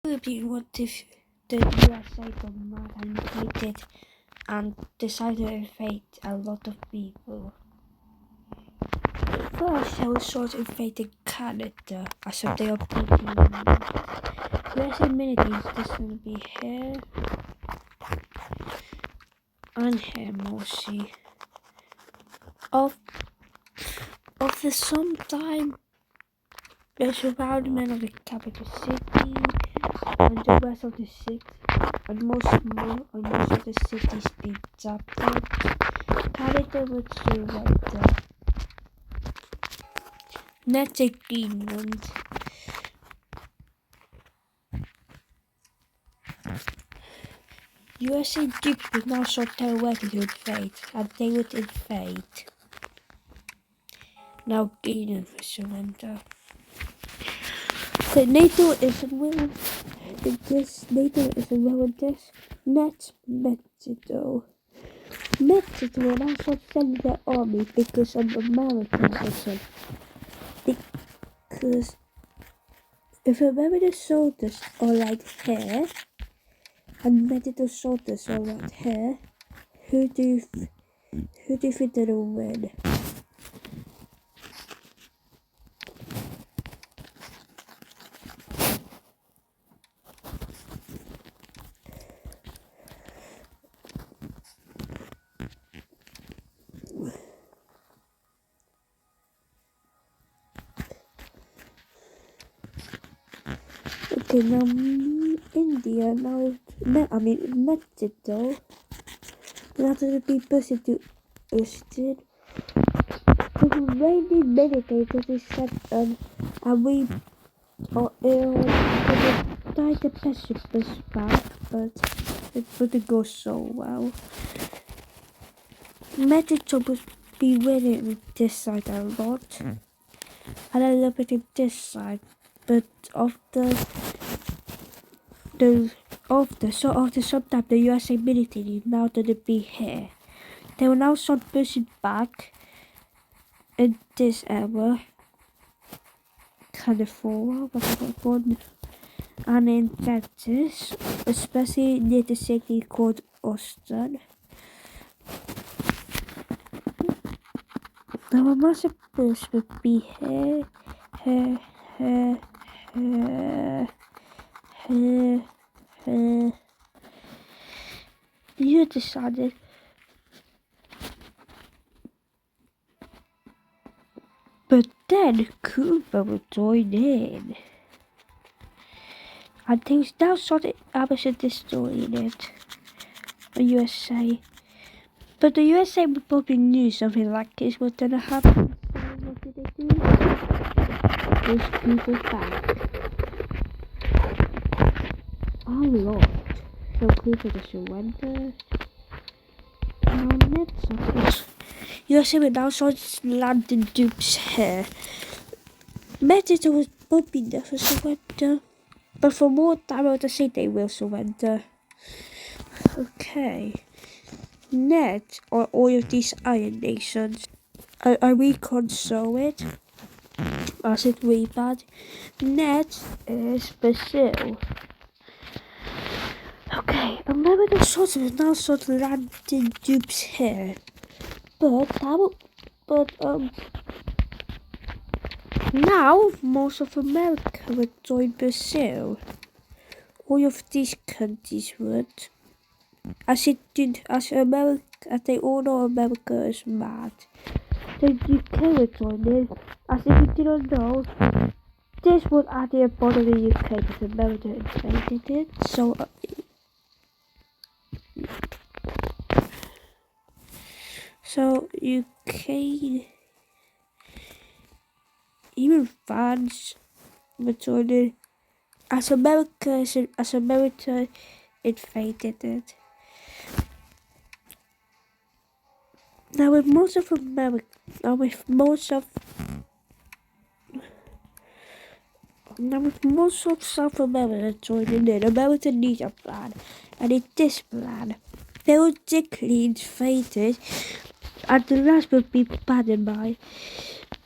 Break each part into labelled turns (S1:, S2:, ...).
S1: Philippines what if the USA got mad and invaded and decided to invade a lot of people. First, they were sort of invading Canada as if they are taking USA military is just gonna be here and here mostly. After some time, the surroundment of the capital city and the rest of the city and most of the cities being adopted, Canada would surrender. Net Greenland. USA troops would now start their ready to invade, and they would invade. Now Greenland will surrender. Okay, NATO isn't willing with this. NATO isn't willing with this. Net Mexico. Mexico will now start sending their army because of American. Because if American soldiers are like here, and Mexico soldiers are right here, who do you think they will win? Okay, now India, Mexico, now to be pushed to Houston. The remaining military is set and we are try to push this back, but it wouldn't go so well. Mexico would be winning this side a lot, and a little bit in this side, but after some time the USA military now going to be here. They will now start pushing back in this area, California, and in Texas, especially near the city called Austin. Now a massive push would be here. You decided. But then Cuba would join in. And things now started Amazon destroying it. The USA. But the USA would probably knew something like this was gonna happen. So what did they do? Push people back. A lot. So people to surrender. Now let's suppose. USA will now start landing troops here. Mexico was probably never surrender. But for more time I would say they will surrender. Okay. Next are all of these iron nations. I reconcile it. As it really bad. Next is Brazil. Okay, American soldiers now start landing troops here. Now most of America would join Brazil. All of these countries would. As they all know America is mad. The UK would join in. As if you didn't know, this would add a part of the UK because America invaded it. So UK, even France would join in. As America invaded it. Now with most of South America joining in, America needs a plan, and in this plan, they will technically invaded, and the rest will be banned by.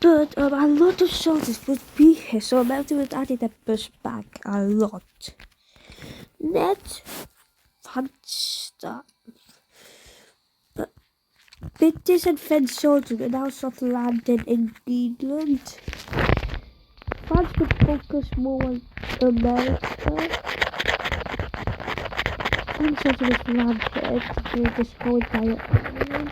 S1: But a lot of soldiers would be here, so America would add that push back a lot. net fun stuff. British and French soldiers were now sort of landed in Greenland. France would focus more on America. French soldiers landed to destroy their island.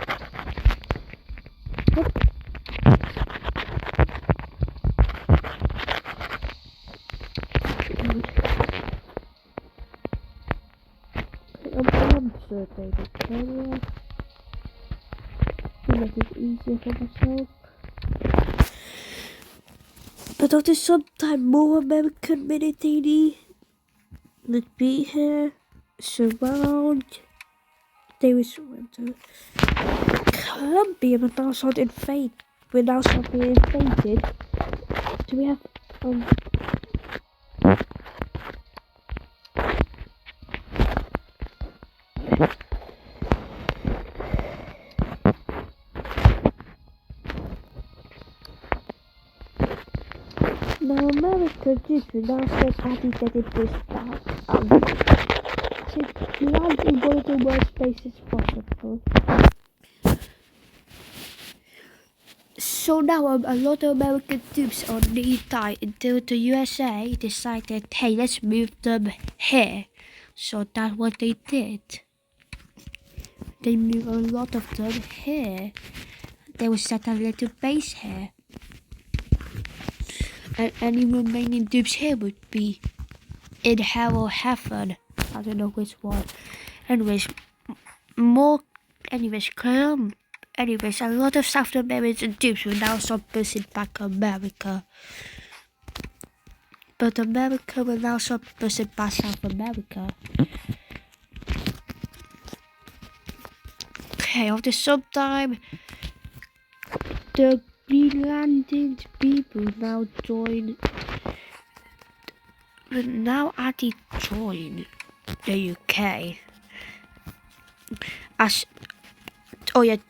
S1: I'm sure they would carry to make it easier for myself. But after some time, more American military would be here, surround. They will surrender. Colombia will now start invade. Will now start being invaded. Do we have Now American troops will now start having getting this back. To land in one of the worst places possible. So now a lot of American troops are nearby until the USA decided, hey, let's move them here. So that's what they did. They moved a lot of them here. They will set a little base here. And any remaining troops here would be in hell or heaven. I don't know which one. Anyways, a lot of South American troops will now start pushing back America. But America will now start pushing back South America. Okay, after some time, the Greenlandic people now join. Now actually join the UK.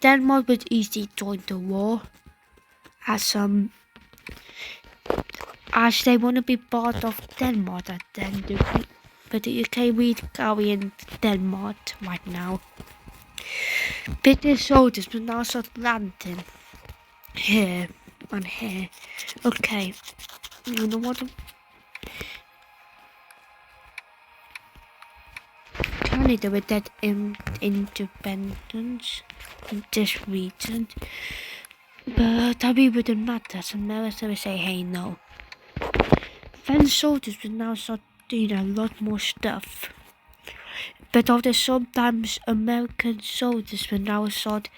S1: Denmark would easily join the war. As they want to be part of Denmark, but the UK will carry in Denmark right now. British soldiers will now start landing here and here. Okay, you know what? Canada with that independence in this region, but that wouldn't matter. So America will say, hey, no. French soldiers will now start doing a lot more stuff. But after sometimes American soldiers will now start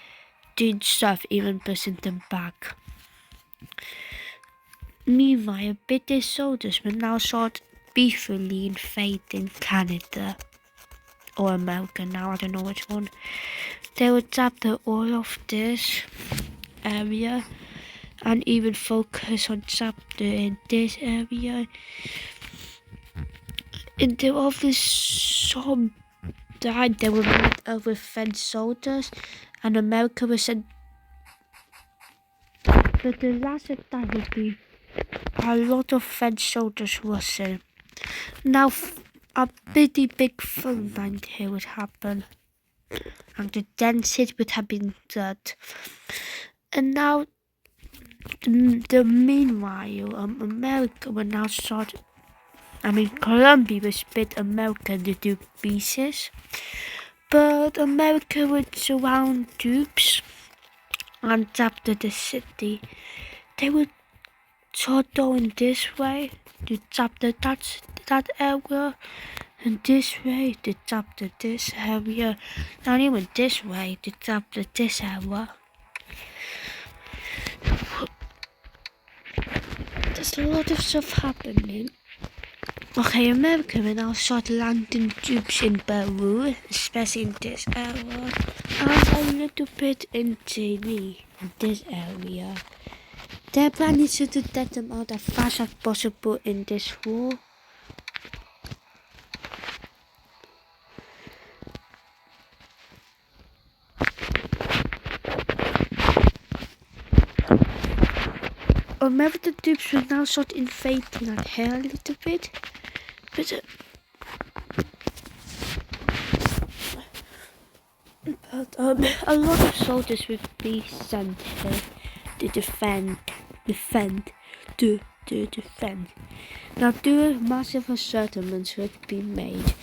S1: doing stuff, even pushing them back. Meanwhile, British soldiers will now start peacefully invading Canada. Or America now, I don't know which one. They will capture all of this area and even focus on capturing this area. Until after some time they will meet up with French soldiers and America will send. But the last time will be a lot of French soldiers rushing. Now a pretty big thing here would happen. And the density would have been that. And now meanwhile America will now start. Colombia will split America into two pieces, but America would surround troops and capture the city. They would start going this way to capture that area, and this way to capture this area, and even this way to capture this area. There's a lot of stuff happening. Okay, America will now start landing troops in Peru, especially in this area, and a little bit in Chile, in this area. Their plan is to get them out as fast as possible in this war. American troops will now start invading our hair a little bit. But A lot of soldiers would be sent here to defend. Now, two massive settlements would be made,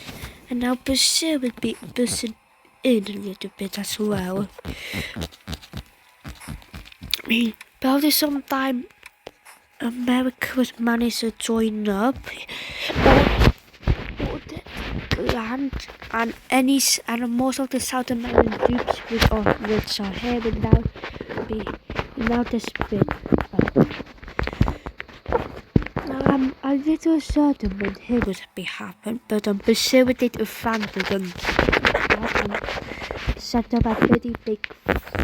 S1: and now Brazil would be bursting in a little bit as well. I mean, probably sometime America would manage to join up, or the land and most of the South American troops which are here would now split up. A little settlement here would be happen, but Brazil did abandon them and set up a pretty big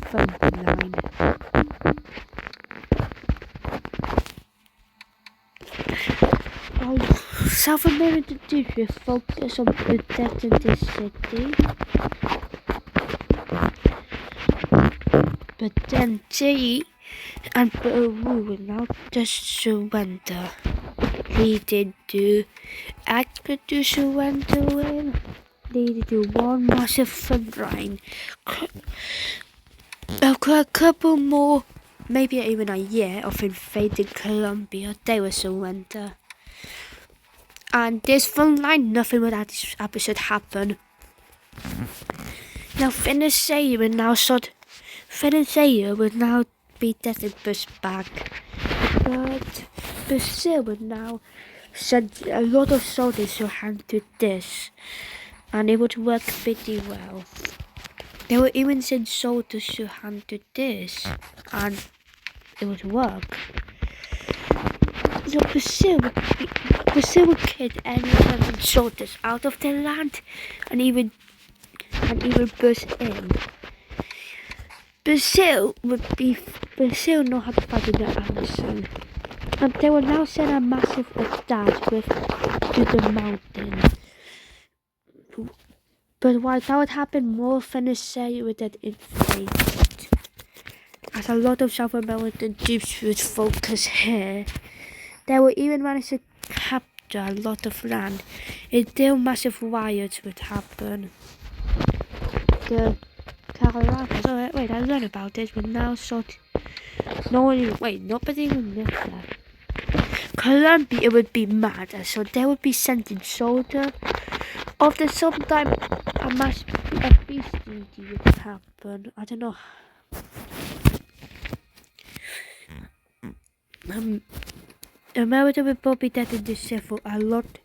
S1: front line. South American troops will focus on protecting this city, but then Chile and Peru will now just surrender, leading to after to surrender will lead to one massive front line. A couple more, maybe even a year of invading Colombia, they will surrender. And this front line, nothing with that should happen. Now Venezuela would now be taken pushed back, but Brazil would now send a lot of soldiers to handle this, and it would work pretty well. They would even send soldiers to handle this, and it would work. So Brazil would get any American soldiers out of their land and even burst in. Brazil know how to fight in the Amazon, and they will now send a massive attack to the mountain. But while that would happen, more Venezuela would get invaded, as a lot of South American troops would focus here. They will even manage to capture a lot of land. Until massive riots would happen. The Carolinas, wait, I learned about this, but now nobody even lived there. Colombia would be mad, so they would be sending soldiers. After some time, a peace treaty would happen. I don't know. America would probably get into civil a lot.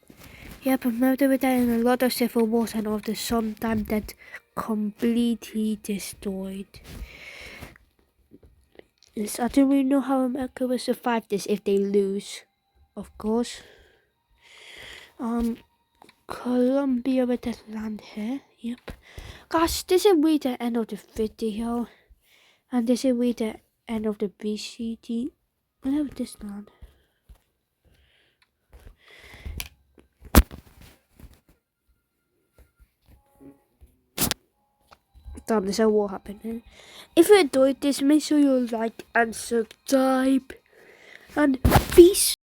S1: Yep, America would get in a lot of civil wars, and after some time that completely destroyed. Yes, I don't really know how America will survive this if they lose, of course. Colombia with that land here. Yep. Guys, this is really the end of the video, and this is really the end of the BCT. Whatever this land. Damn, there's a war happening. If you enjoyed this, make sure you like and subscribe. And peace.